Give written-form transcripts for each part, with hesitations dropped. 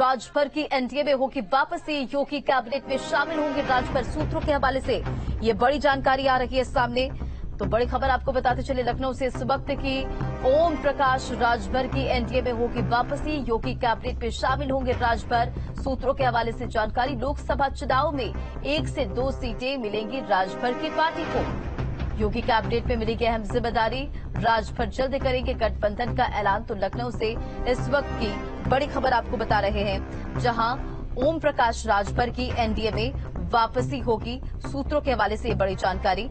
राजभर की एनडीए में होगी वापसी, योगी कैबिनेट में शामिल होंगे राजभर। सूत्रों के हवाले से ये बड़ी जानकारी आ रही है सामने। तो बड़ी खबर आपको बताते चले लखनऊ से इस वक्त की ओम प्रकाश राजभर की एनडीए में होगी वापसी, योगी कैबिनेट में शामिल होंगे राजभर। सूत्रों के हवाले से जानकारी, लोकसभा चुनाव में 1 से 2 सीटें मिलेंगी राजभर की पार्टी को। योगी कैबिनेट में मिलेगी अहम जिम्मेदारी, राजभर जल्द करेंगे गठबंधन का ऐलान। तो लखनऊ से इस वक्त की बड़ी खबर आपको बता रहे हैं, जहां ओम प्रकाश राजभर की एनडीए में वापसी होगी। सूत्रों के हवाले से ये बड़ी जानकारी,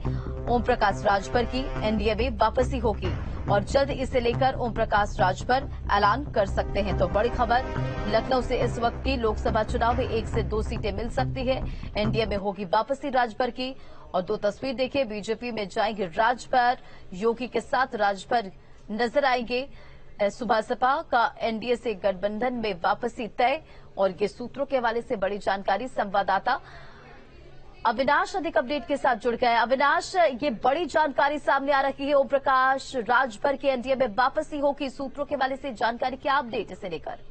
ओम प्रकाश राजभर की एनडीए में वापसी होगी और जल्द इसे लेकर ओम प्रकाश राजभर ऐलान कर सकते हैं। तो बड़ी खबर लखनऊ से इस वक्त की, लोकसभा चुनाव में 1 से 2 सीटें मिल सकती है, एनडीए में होगी वापसी राजभर की। और 2 तस्वीर देखिए, बीजेपी में जाएंगे राजभर, योगी के साथ राजभर नजर आएंगे। सुबह सपा का एनडीए से गठबंधन में वापसी तय। और ये सूत्रों के हवाले से बड़ी जानकारी, संवाददाता अविनाश अधिक अपडेट के साथ जुड़ गए। अविनाश, ये बड़ी जानकारी सामने आ रही है, ओम प्रकाश राजभर की एनडीए में वापसी होगी। सूत्रों के हवाले से जानकारी, क्या अपडेट इसे लेकर?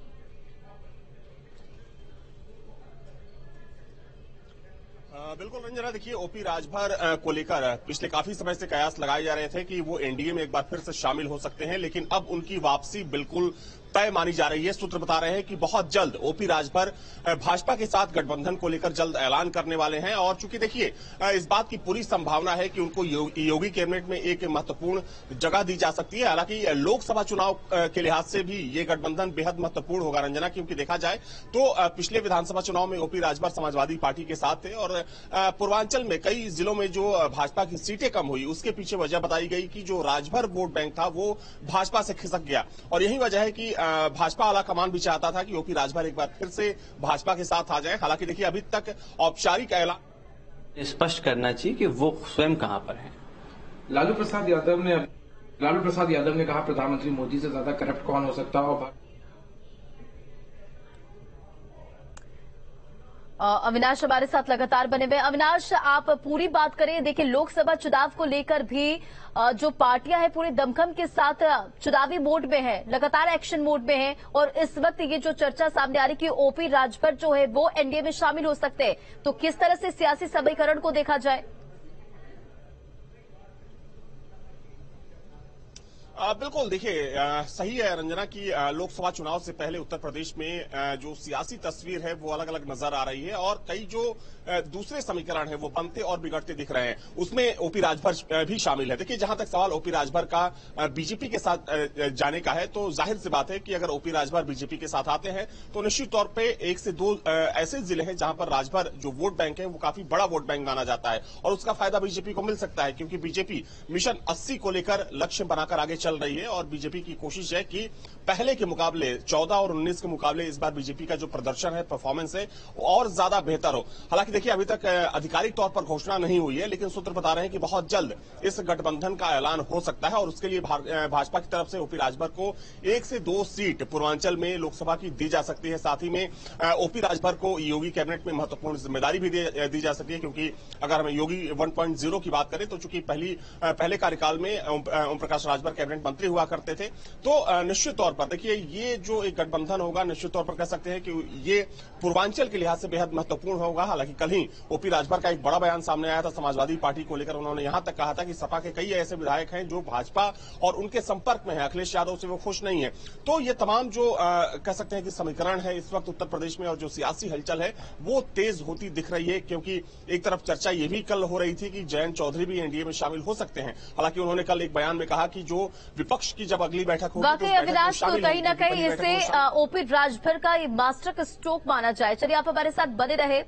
बिल्कुल रंजना, देखिए ओपी राजभर को लेकर पिछले काफी समय से कयास लगाए जा रहे थे कि वो एनडीए में एक बार फिर से शामिल हो सकते हैं, लेकिन अब उनकी वापसी बिल्कुल तय मानी जा रही है। सूत्र बता रहे हैं कि बहुत जल्द ओपी राजभर भाजपा के साथ गठबंधन को लेकर जल्द ऐलान करने वाले हैं। और चूंकि देखिए इस बात की पूरी संभावना है कि उनको योगी कैबिनेट में एक महत्वपूर्ण जगह दी जा सकती है। हालांकि लोकसभा चुनाव के लिहाज से भी ये गठबंधन बेहद महत्वपूर्ण होगा रंजना, क्योंकि देखा जाए तो पिछले विधानसभा चुनाव में ओपी राजभर समाजवादी पार्टी के साथ थे और पूर्वांचल में कई जिलों में जो भाजपा की सीटें कम हुई, उसके पीछे वजह बताई गई कि जो राजभर वोट बैंक था वो भाजपा से खिसक गया। और यही वजह है कि भाजपा आला कमान भी चाहता था कि ओपी राजभर एक बार फिर से भाजपा के साथ आ जाए। हालांकि देखिए अभी तक औपचारिक ऐलान स्पष्ट करना चाहिए कि वो स्वयं कहां पर हैं। लालू प्रसाद यादव ने कहा प्रधानमंत्री मोदी से ज्यादा करप्ट कौन हो सकता है। और अविनाश हमारे साथ लगातार बने हुए। अविनाश, आप पूरी बात करें। देखिए लोकसभा चुनाव को लेकर भी जो पार्टियां हैं पूरे दमखम के साथ चुनावी मोड में है, लगातार एक्शन मोड में है। और इस वक्त ये जो चर्चा सामने आ रही कि ओपी राजभर जो है वो एनडीए में शामिल हो सकते हैं, तो किस तरह से सियासी समीकरण को देखा जाए? बिल्कुल देखिए सही है रंजना की लोकसभा चुनाव से पहले उत्तर प्रदेश में जो सियासी तस्वीर है वो अलग अलग नजर आ रही है और कई जो दूसरे समीकरण है वो बनते और बिगड़ते दिख रहे हैं। उसमें ओपी राजभर भी शामिल है। देखिए जहां तक सवाल ओपी राजभर का बीजेपी के साथ जाने का है, तो जाहिर सी बात है कि अगर ओपी राजभर बीजेपी के साथ आते हैं तो निश्चित तौर पर 1 से 2 ऐसे जिले हैं जहां पर राजभर जो वोट बैंक है वो काफी बड़ा वोट बैंक माना जाता है और उसका फायदा बीजेपी को मिल सकता है, क्योंकि बीजेपी मिशन 80 को लेकर लक्ष्य बनाकर आगे चल रही है। और बीजेपी की कोशिश है कि पहले के मुकाबले 14 और 19 के मुकाबले इस बार बीजेपी का जो प्रदर्शन है, परफॉर्मेंस है, और ज्यादा बेहतर हो। हालांकि देखिए अभी तक आधिकारिक तौर पर घोषणा नहीं हुई है, लेकिन सूत्र बता रहे हैं कि बहुत जल्द इस गठबंधन का ऐलान हो सकता है और उसके लिए भाजपा की तरफ से ओपी राजभर को 1 से 2 सीट पूर्वांचल में लोकसभा की दी जा सकती है। साथ ही में ओपी राजभर को योगी कैबिनेट में महत्वपूर्ण जिम्मेदारी भी दी जा सकती है, क्योंकि अगर हम योगी 1.0 की बात करें तो चूंकि पहले कार्यकाल में ओम प्रकाश राजभर कैबिनेट मंत्री हुआ करते थे, तो निश्चित तौर पर देखिए ये जो एक गठबंधन होगा निश्चित तौर पर कह सकते हैं कि ये पूर्वांचल के लिहाज से बेहद महत्वपूर्ण होगा। हालांकि कल ही ओपी राजभर का एक बड़ा बयान सामने आया था समाजवादी पार्टी को लेकर। उन्होंने यहां तक कहा था कि सपा के कई ऐसे विधायक हैं जो भाजपा और उनके संपर्क में है, अखिलेश यादव से वो खुश नहीं है। तो ये तमाम जो कह सकते हैं कि समीकरण है इस वक्त उत्तर प्रदेश में और जो सियासी हलचल है वो तेज होती दिख रही है, क्योंकि एक तरफ चर्चा ये भी कल हो रही थी कि जयंत चौधरी भी एनडीए में शामिल हो सकते हैं। हालांकि उन्होंने कल एक बयान में कहा कि जो विपक्ष की जब अगली बैठक होगी वाकई अविनाश, तो कहीं न कहीं इसे ओपी राजभर का मास्टर स्ट्रोक माना जाए। चलिए आप हमारे साथ बने रहे।